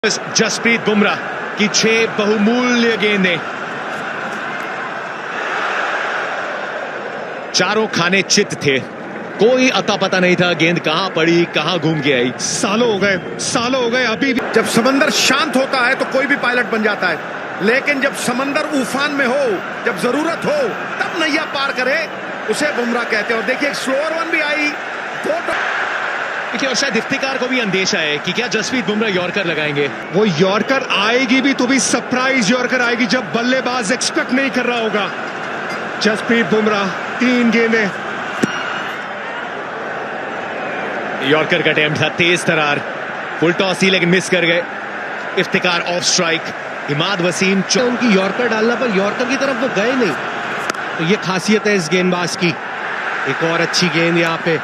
जसप्रीत बुमराह की 6 बहुमूल्य गेंदें, चारों खाने चित थे। कोई अता पता नहीं था गेंद कहां पड़ी, कहां घूम के आई। सालों हो गए अभी भी। जब समंदर शांत होता है तो कोई भी पायलट बन जाता है, लेकिन जब समंदर उफान में हो, जब जरूरत हो, तब नैया पार करे, उसे बुमराह कहते हैं। और देखिए स्लोअर वन भी आई, देखिए, और शायद इफ्तिकार को भी अंदेशा है कि क्या जसप्रीत बुमराह यॉर्कर लगाएंगे। वो यॉर्कर आएगी भी तो भी सरप्राइज यॉर्कर आएगी जब बल्लेबाज एक्सपेक्ट नहीं कर रहा होगा। जसप्रीत बुमराह 3 गेंदें। यॉर्कर का अटेम्प्ट था, तेज तरार, फुल टॉस ही लेकिन मिस कर गए। Iftikhar off strike. इमाद वसीम उनकी यॉर्कर डालना पर यॉर्कर की तरफ वो गए नहीं, तो ये खासियत है इस गेंदबाज की। एक और अच्छी गेंद यहाँ पे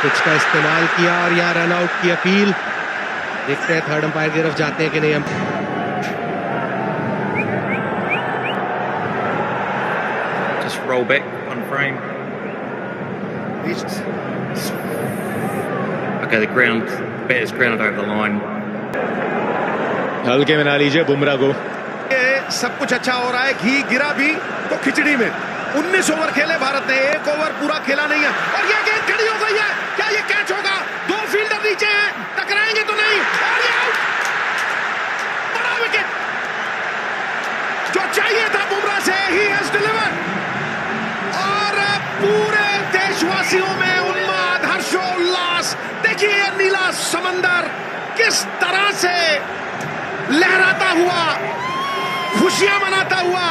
पिच का इस्तेमाल किया और यहाँ रन आउट की अपील। देखते हैं थर्ड अंपायर की तरफ जाते हैं कि नहीं हम। Just roll back on frame. Okay, the bat is grounded over the line. हल्के में ना लीजिए बुमराह को। ये सब कुछ अच्छा हो रहा है, घी गिरा भी तो खिचड़ी में। 19 ओवर खेले भारत ने, 1 ओवर पूरा खेला नहीं है और ये गेंद खड़ी हो गई है। क्या ये कैच होगा? 2 फील्डर नीचे हैं, टकराएंगे तो नहीं, और ये आउट। बड़ा विकेट जो चाहिए था बुमराह से, ही हैज डिलीवर्ड। और पूरे देशवासियों में उन्माद, हर्षोल्लास। देखिए ये नीला समंदर किस तरह से लहराता हुआ, खुशियां मनाता हुआ।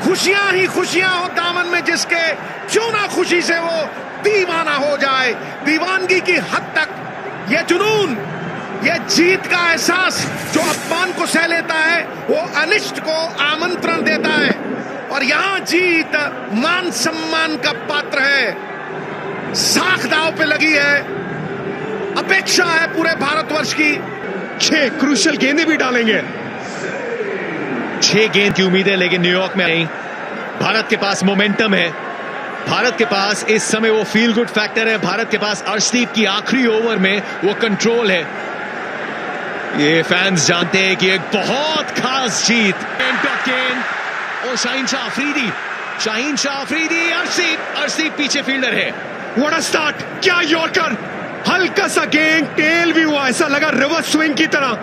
खुशियां ही खुशियां हो दामन में जिसके, क्यों ना खुशी से वो दीवाना हो जाए। दीवानगी की हद तक ये जुनून, ये जीत का एहसास जो अपमान को सह लेता है, वो अनिष्ट को आमंत्रण देता है। और यहां जीत मान सम्मान का पात्र है। साख दांव पे लगी है, अपेक्षा है पूरे भारतवर्ष की। 6 क्रूशियल गेंदें भी डालेंगे। 6 गेंद की उम्मीद है लेकिन न्यूयॉर्क में नहीं। भारत के पास मोमेंटम है, भारत के पास इस समय वो फील गुड फैक्टर है, भारत के पास अर्शदीप की आखिरी ओवर में वो कंट्रोल है। ये फैंस जानते हैं कि एक बहुत खास जीत। और शाहीन शाह अफरीदी, अर्शदीप पीछे फील्डर है। What a start! क्या यॉर्कर! हल्का सा गेंद, टेल भी हुआ, ऐसा लगा रिवर्स स्विंग की तरह।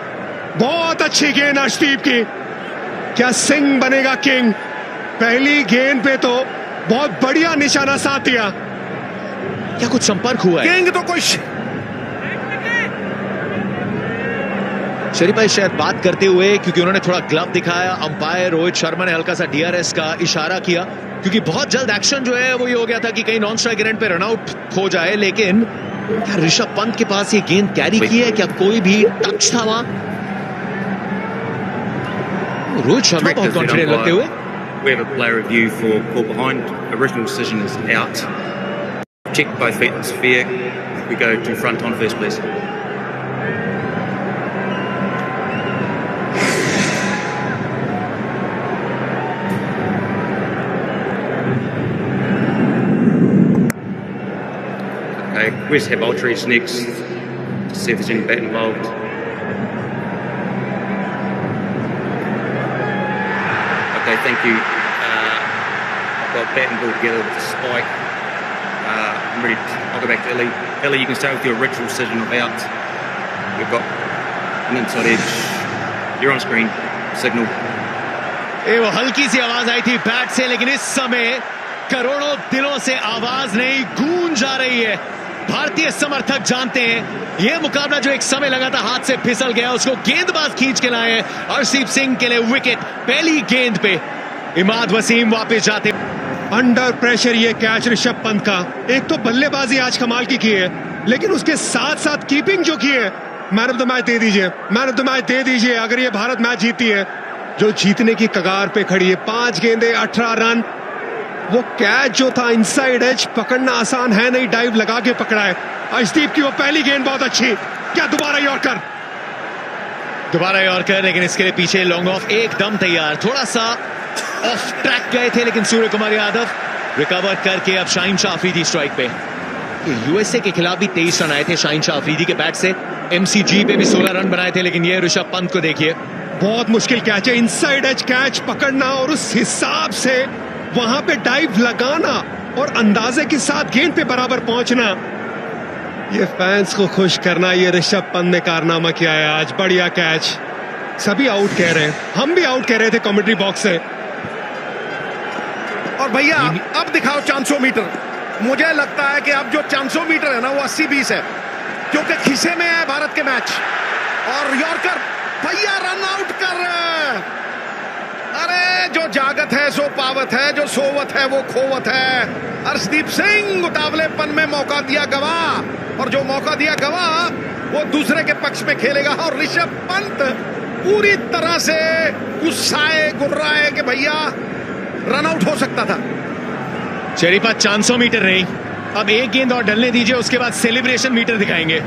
बहुत अच्छी गेंद अर्शदीप की। क्या सिंह बनेगा किंग? पहली गेंद पे तो बहुत बढ़िया निशाना साध दिया। क्या कुछ संपर्क हुआ है? किंग तो कोई शरीफ भाई शायद बात करते हुए, क्योंकि उन्होंने थोड़ा ग्लव दिखाया, अंपायर रोहित शर्मा ने हल्का सा DRS का इशारा किया, क्योंकि बहुत जल्द एक्शन जो है वो ये हो गया था कि कहीं नॉन स्ट्राइक एंड पे रनआउट हो जाए। लेकिन क्या ऋषभ पंत के पास ये गेंद कैरी की है? क्या कोई भी टच था वहां? रोहित शर्मा बहुत कॉन्फिडेंट लगते हुए। We have a player review for call behind. Original decision is out. Check both feet, it's fair. We go to front on first, please. Okay, where's Haboltry's next? To see if there's any bat involved. Okay, thank you. I've got bat and ball together with a spike. I'm ready. I'll go back to Ellie. Ellie, you can stay with your original decision of out. We've got an inside edge. You're on screen. Signal. वो हल्की सी आवाज आई थी bat से, लेकिन इस समय करोड़ों दिलों से आवाज नहीं गूंज जा रही है। भारतीय समर्थक जानते हैं यह मुकाबला जो एक समय लगा था हाथ से फिसल गया, उसको गेंदबाज खींच के लाए। अर्शदीप सिंह के लिए विकेट पहली गेंद पे। इमाद वसीम वापस जाते। अंडर प्रेशर ये कैच ऋषभ पंत का। एक तो बल्लेबाजी आज कमाल की है, लेकिन उसके साथ साथ कीपिंग जो की है। मैन ऑफ द मैच दे दीजिए, मैन ऑफ द मैच दे दीजिए अगर ये भारत मैच जीती है, जो जीतने की कगार पे खड़ी है। 5 गेंदें 18 रन। वो कैच जो था इनसाइड एज, पकड़ना आसान है नहीं, डाइव लगा के पकड़ा है। अर्शदीप की वो पहली गेंद बहुत अच्छी। क्या दोबारा यॉर्कर, लेकिन इसके लिए पीछे लॉन्ग ऑफ एकदम तैयार। थोड़ा सा ऑफ ट्रैक गए थे, लेकिन सूर्य कुमार यादव रिकवर करके अब शाहीन शाह अफरीदी स्ट्राइक पे। यूएसए के खिलाफ भी 23 रन आए थे शाहीन शाह अफरीदी के बैट से। एमसीजी पे भी 16 रन बनाए थे, लेकिन ये ऋषभ पंत को देखिए, बहुत मुश्किल कैच है, इनसाइड एज कैच पकड़ना और उस हिसाब से वहां पे डाइव लगाना और अंदाजे के साथ गेंद पे बराबर पहुंचना, ये फैंस को खुश करना, ये ऋषभ पंत ने कारनामा किया है आज। बढ़िया कैच, सभी आउट कह रहे हैं, हम भी आउट कह रहे थे कमेंट्री बॉक्स से। और भैया अब दिखाओ 400 मीटर। मुझे लगता है कि अब जो 400 मीटर है ना वो 80-20 है, क्योंकि खिसे में है भारत के मैच। और यॉर्कर भैया रन आउट कर रहे, अरे जो जागत है सो पावत है, जो सोवत है वो खोवत है। अर्शदीप सिंह उतावलेपन में मौका दिया गवा, और जो मौका दिया गवा वो दूसरे के पक्ष में खेलेगा। और ऋषभ पंत पूरी तरह से गुस्साए गुर्राए कि भैया रन आउट हो सकता था। चेरीपा 400 मीटर नहीं, अब एक गेंद और डलने दीजिए, उसके बाद सेलिब्रेशन मीटर दिखाएंगे।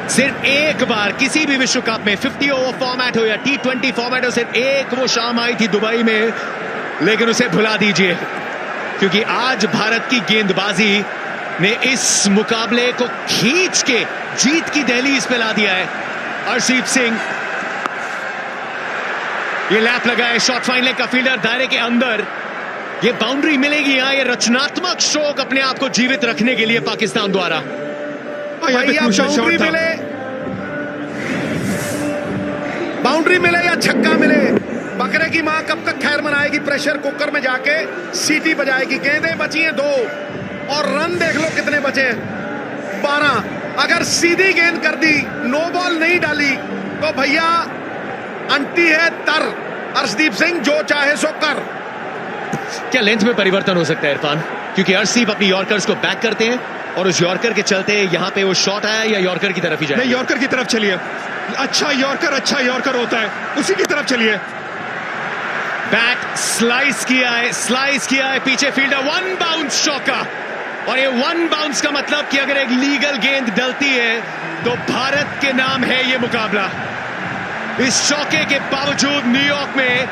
सिर्फ एक बार किसी भी विश्व कप में 50 ओवर फॉर्मेट हो या T20 फॉर्मेट हो, सिर्फ एक वो शाम आई थी दुबई में, लेकिन उसे भुला दीजिए, क्योंकि आज भारत की गेंदबाजी ने इस मुकाबले को खींच के जीत की दहलीज पे ला दिया है। अर्शदीप सिंह ये लैप लगाए, शॉट फाइन लेग का फील्डर दायरे के अंदर, ये बाउंड्री मिलेगी यहाँ, ये रचनात्मक स्ट्रोक अपने आप को जीवित रखने के लिए पाकिस्तान द्वारा। बाउंड्री मिले या छक्का मिले, बकरे की मां कब तक खैर मनाएगी, प्रेशर कुकर में जाके सीटी बजाएगी। गेंदें बची हैं 2 और रन देख लो कितने बचे हैं 12। अगर सीधी गेंद कर दी, नो बॉल नहीं डाली, तो भैया अंटी है तर। अर्शदीप सिंह जो चाहे सो कर। क्या लेंथ में परिवर्तन हो सकता है इरफान, क्योंकि अर्शदीप अपनी यॉर्कर्स को बैक करते हैं और उस यॉर्कर के चलते यहाँ पे वो शॉट आया, या यॉर्कर की तरफ ही जाए? नहीं, यॉर्कर की तरफ चलिए, अच्छा यॉर्कर होता है, उसी की तरफ चलिए। बैट स्लाइस किया है पीछे फील्डर, 1 बाउंस चौका। और ये 1 बाउंस का मतलब कि अगर एक लीगल गेंद डलती है तो भारत के नाम है ये मुकाबला। इस चौके के बावजूद न्यूयॉर्क में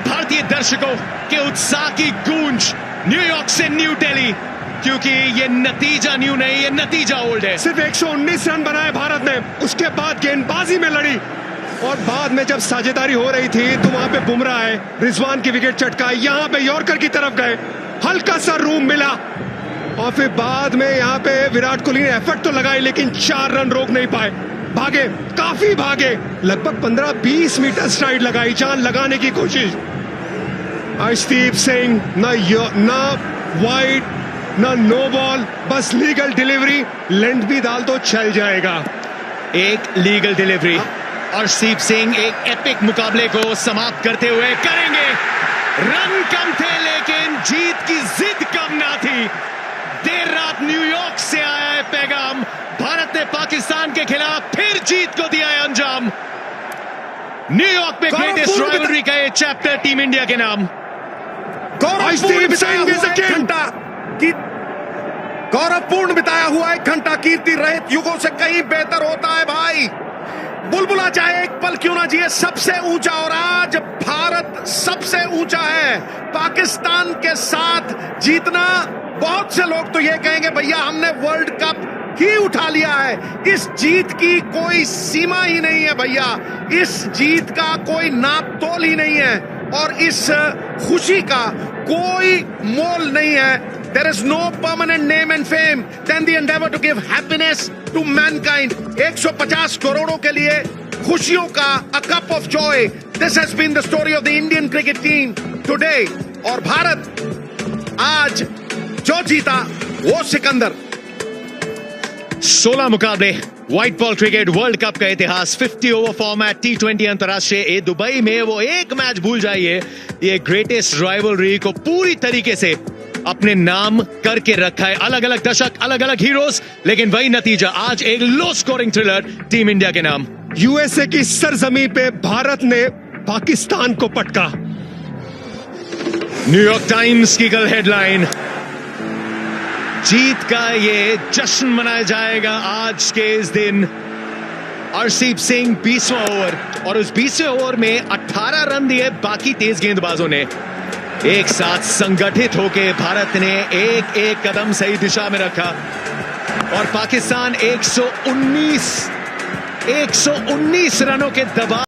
भारतीय दर्शकों के उत्साह की गूंज, न्यूयॉर्क से न्यू दिल्ली, क्योंकि ये नतीजा न्यू नहीं, ये नतीजा ओल्ड है। सिर्फ 119 रन बनाए भारत ने, उसके बाद गेंदबाजी में लड़ी, और बाद में जब साझेदारी हो रही थी तो वहां पे बुमराह है, रिजवान की विकेट चटका, यहाँ पे यॉर्कर की तरफ गए, हल्का सा रूम मिला, और फिर बाद में यहाँ पे विराट कोहली ने एफर्ट तो लगाई, लेकिन 4 रन रोक नहीं पाए। भागे, काफी भागे, लगभग 15-20 मीटर स्ट्राइड लगाई, जान लगाने की कोशिश। अर्शदीप सिंह ना वाइड ना नो बॉल, बस लीगल डिलीवरी, लेंथ भी डाल तो चल जाएगा। एक लीगल डिलीवरी, अर्शदीप सिंह एक एपिक मुकाबले को समाप्त करते हुए करेंगे। रन कम थे लेकिन जीत की जिद कम ना थी। देर रात न्यूयॉर्क से आया है पैगाम, भारत ने पाकिस्तान के खिलाफ फिर जीत को दिया है अंजाम। न्यूयॉर्क में ग्रेटेस्ट राइवलरी का ये चैप्टर टीम इंडिया के नाम। गौरवपूर्ण बिताया हुआ 1 घंटा कीर्ति रहित युगों से कहीं बेहतर होता है भाई। बुलबुला चाहे एक पल क्यों ना जिए, सबसे ऊंचा, और आज भारत सबसे ऊंचा है। पाकिस्तान के साथ जीतना, बहुत से लोग तो ये कहेंगे भैया हमने वर्ल्ड कप ही उठा लिया है। इस जीत की कोई सीमा ही नहीं है भैया, इस जीत का कोई नाप तोल ही नहीं है, और इस खुशी का कोई मोल नहीं है। There is no permanent name and fame than the endeavor to give happiness to mankind. 150 करोड़ों के लिए खुशियों का a cup of joy. This has been the story of the Indian cricket team today. और भारत आज जो जीता वो सिकंदर। 16 मुकाबले, white ball cricket world cup का इतिहास, 50 ओवर फॉर्मेट, T20 अंतरराष्ट्रीय, दुबई में वो एक मैच भूल जाइए, ये ग्रेटेस्ट राइवलरी को पूरी तरीके से अपने नाम करके रखा है। अलग अलग दशक, अलग अलग हीरोज, लेकिन वही नतीजा, आज एक low scoring thriller team India के नाम। यूएसए की सरजमी पे भारत ने पाकिस्तान को पटका। न्यूयॉर्क टाइम्स की कल हेडलाइन, जीत का ये जश्न मनाया जाएगा आज के इस दिन। अर्शदीप सिंह 20वां ओवर, और उस 20वें ओवर में 18 रन दिए बाकी तेज गेंदबाजों ने। एक साथ संगठित होकर भारत ने एक एक कदम सही दिशा में रखा। और पाकिस्तान 119 रनों के दबाव